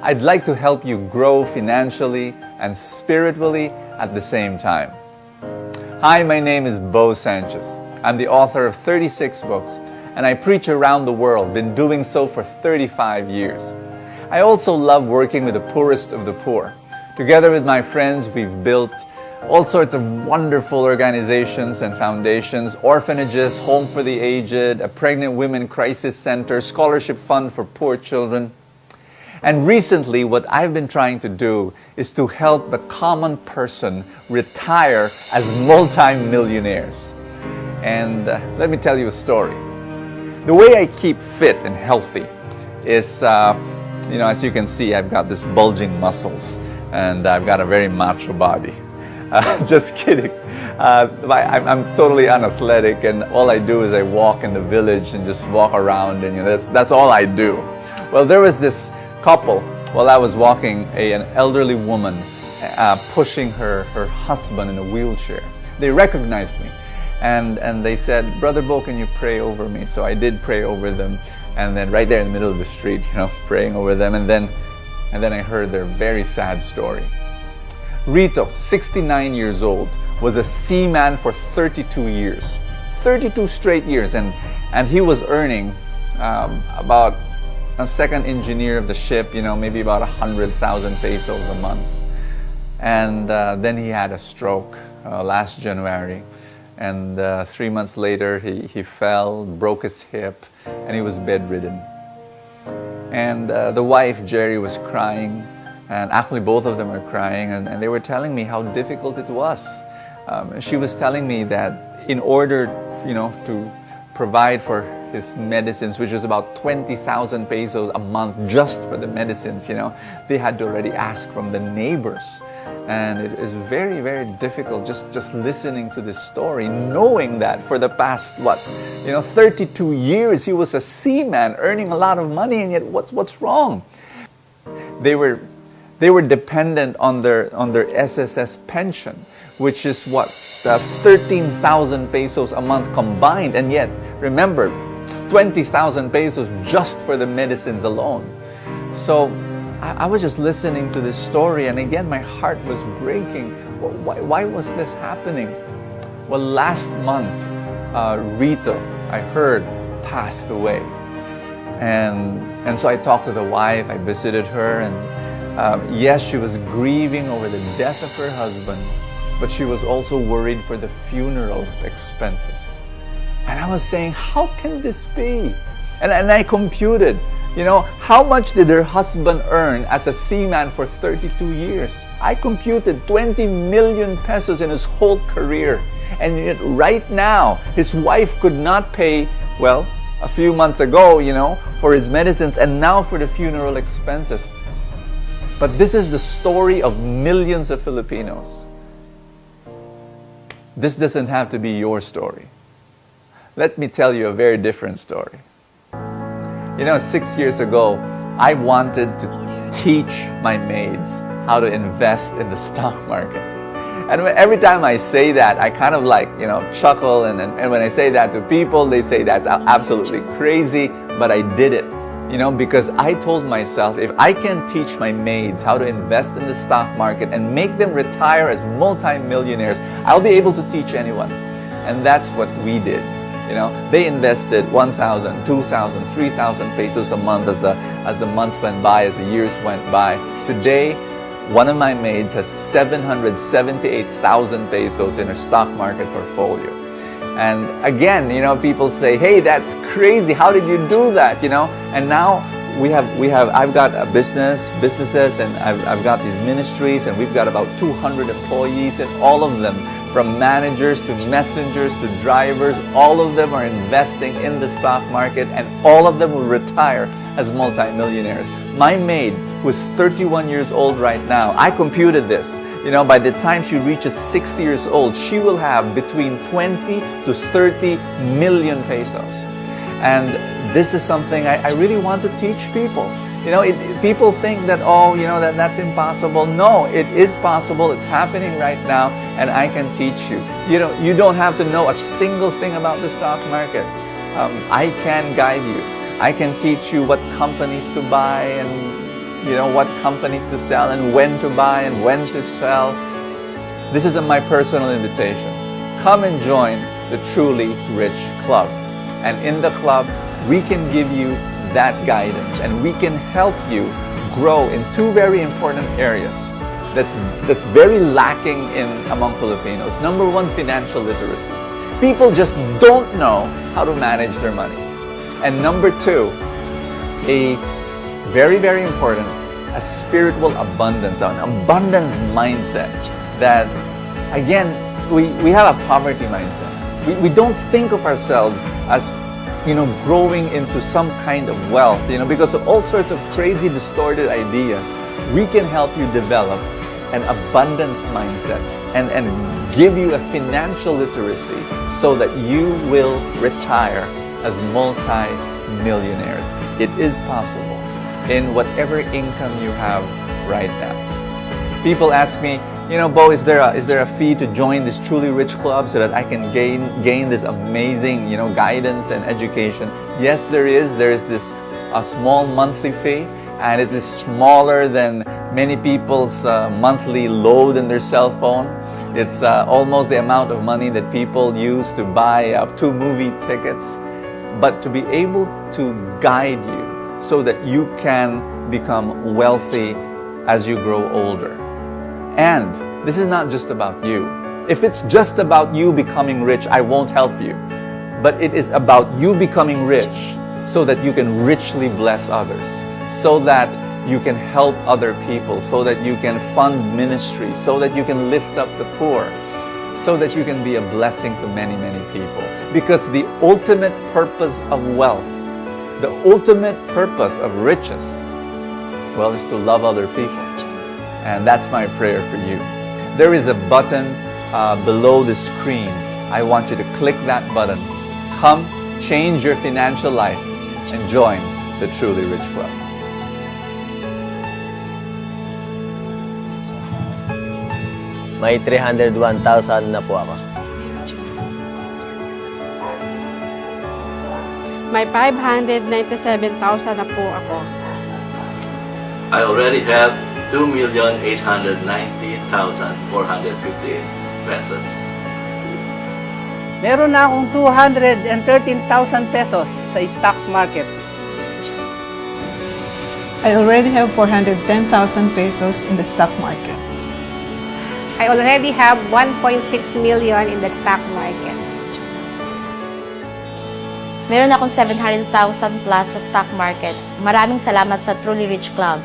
I'd like to help you grow financially and spiritually at the same time. Hi, my name is Sanchez. I'm the author of 36 books, and I preach around the world, been doing so for 35 years. I also love working with the poorest of the poor. Together with my friends, we've built all sorts of wonderful organizations and foundations, orphanages, home for the aged, a pregnant women crisis center, scholarship fund for poor children. And recently, what I've been trying to do is to help the common person retire as multi-millionaires. And let me tell you a story. The way I keep fit and healthy is, as you can see, I've got this bulging muscles and I've got a very macho body. Just kidding. I'm totally unathletic, and all I do is I walk in the village and just walk around, and that's all I do. Well, there was this couple, while I was walking, an elderly woman pushing her husband in a wheelchair. They recognized me, and they said, "Brother Bo, can you pray over me?" So I did pray over them, and then right there in the middle of the street, praying over them, and then I heard their very sad story. Rito, 69 years old, was a seaman for 32 years. 32 straight years, and he was earning about a second engineer of the ship, maybe about 100,000 pesos a month. And then he had a stroke last January, and 3 months later he fell, broke his hip, and he was bedridden. And the wife, Jerry, was crying, and actually both of them were crying, and they were telling me how difficult it was. She was telling me that in order, to provide for his medicines, which was about 20,000 pesos a month just for the medicines, they had to already ask from the neighbors. And it is very, very difficult just listening to this story, knowing that for the past, 32 years he was a seaman earning a lot of money, and yet what's wrong? They were dependent on their SSS pension, which is 13,000 pesos a month combined, and yet remember, 20,000 pesos just for the medicines alone. So I was just listening to this story, and again my heart was breaking. Why was this happening? Well, last month Rita, I heard, passed away, and so I talked to the wife. I visited her, and yes, she was grieving over the death of her husband, but she was also worried for the funeral expenses. And I was saying, how can this be? And I computed, how much did her husband earn as a seaman for 32 years? I computed 20 million pesos in his whole career. And yet right now, his wife could not pay, a few months ago, for his medicines, and now for the funeral expenses. But this is the story of millions of Filipinos. This doesn't have to be your story. Let me tell you a very different story. 6 years ago, I wanted to teach my maids how to invest in the stock market. And every time I say that, I kind of chuckle, and when I say that to people, they say that's absolutely crazy, but I did it. Because I told myself, if I can teach my maids how to invest in the stock market and make them retire as multi-millionaires, I'll be able to teach anyone. And that's what we did. They invested 1,000, 2,000, 3,000 pesos a month as the months went by, as the years went by. Today, one of my maids has 778,000 pesos in her stock market portfolio. And again, people say, "Hey, that's crazy. How did you do that?" And now I've got businesses, and I've got these ministries, and we've got about 200 employees, and all of them, from managers to messengers to drivers, all of them are investing in the stock market, and all of them will retire as multimillionaires. My maid, who is 31 years old right now, I computed this. By the time she reaches 60 years old, she will have between 20 to 30 million pesos. And this is something I really want to teach people. People think that, that's impossible. No, it is possible. It's happening right now, and I can teach you. You don't have to know a single thing about the stock market. I can guide you. I can teach you what companies to buy, and what companies to sell and when to buy and when to sell. This is my personal invitation. Come and join the Truly Rich Club. And in the club, we can give you that guidance and we can help you grow in two very important areas that's very lacking among Filipinos. Number one, financial literacy. People just don't know how to manage their money. And number two, a very, very important, a spiritual abundance, an abundance mindset that, again, we have a poverty mindset. We don't think of ourselves as growing into some kind of wealth, because of all sorts of crazy, distorted ideas. We can help you develop an abundance mindset and give you a financial literacy so that you will retire as multi-millionaires. It is possible in whatever income you have right now. People ask me, Bo, is there a fee to join this Truly Rich Club so that I can gain this amazing, guidance and education? Yes, there is. There is this a small monthly fee, and it is smaller than many people's monthly load in their cell phone. It's almost the amount of money that people use to buy 2 movie tickets. But to be able to guide you so that you can become wealthy as you grow older. And this is not just about you. If it's just about you becoming rich, I won't help you. But it is about you becoming rich so that you can richly bless others, so that you can help other people, so that you can fund ministry, so that you can lift up the poor, so that you can be a blessing to many, many people. Because the ultimate purpose of wealth, the ultimate purpose of riches, well, is to love other people. And that's my prayer for you. There is a button below the screen. I want you to click that button. Come, change your financial life, and join the Truly Rich Club. May 301,000 na po ako. May 597,000 na po ako. I already have 2,890,458 pesos. Meron na akong 213,000 pesos sa stock market. I already have 410,000 pesos in the stock market. I already have 1.6 million in the stock market. Meron akong 700,000 plus sa stock market. Maraming salamat sa Truly Rich Club.